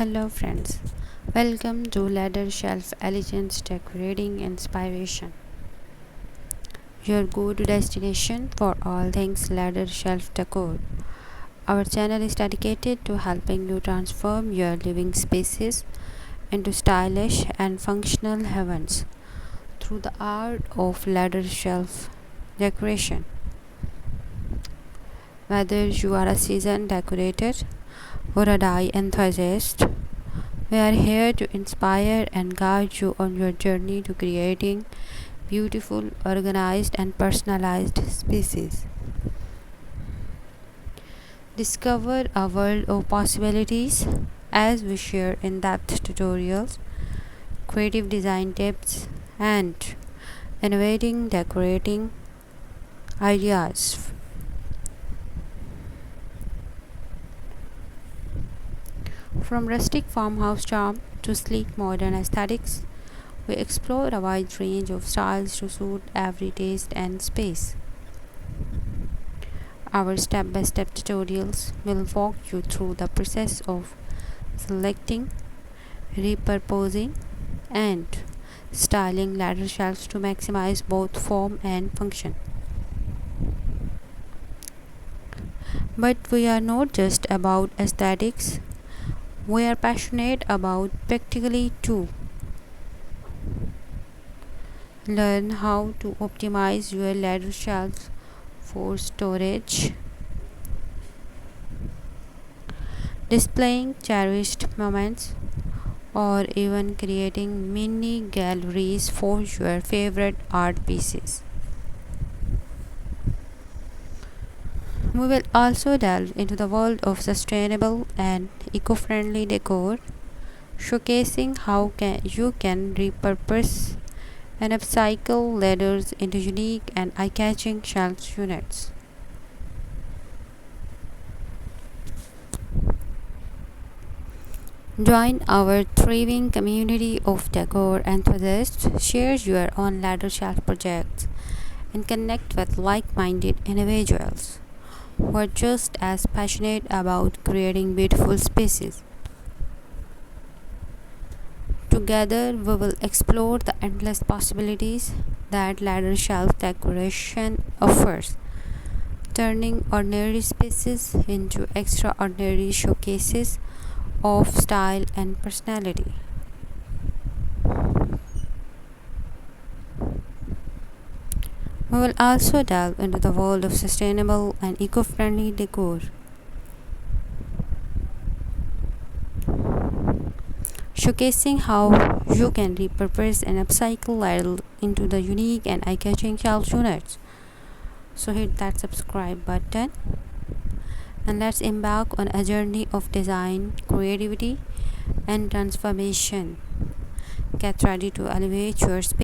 Hello friends, welcome to Ladder Shelf Elegance Decorating Inspiration, your go-to destination for all things ladder shelf decor. Our channel is dedicated to helping you transform your living spaces into stylish and functional heavens through the art of ladder shelf decoration. Whether you are a seasoned decorator or a dye enthusiast, we are here to inspire and guide you on your journey to creating beautiful, organized, and personalized spaces. Discover a world of possibilities as we share in depth tutorials, creative design tips, and innovating decorating ideas. From rustic farmhouse charm to sleek modern aesthetics, we explore a wide range of styles to suit every taste and space. Our step-by-step tutorials will walk you through the process of selecting, repurposing, and styling ladder shelves to maximize both form and function. But we are not just about aesthetics, we are passionate about practicality too. Learn how to optimize your ladder shelf for storage, displaying cherished moments, or even creating mini galleries for your favorite art pieces. We will also delve into the world of sustainable and eco-friendly decor, showcasing how you can repurpose and upcycle ladders into unique and eye-catching shelf units. Join our thriving community of decor enthusiasts, share your own ladder shelf projects, and connect with like-minded individuals who are just as passionate about creating beautiful spaces. Together, we will explore the endless possibilities that ladder shelf decoration offers, turning ordinary spaces into extraordinary showcases of style and personality. We will also delve into the world of sustainable and eco-friendly decor, showcasing how you can repurpose and upcycle ladle into the unique and eye-catching shelf units. So hit that subscribe button and let's embark on a journey of design, creativity, and transformation. Get ready to elevate your space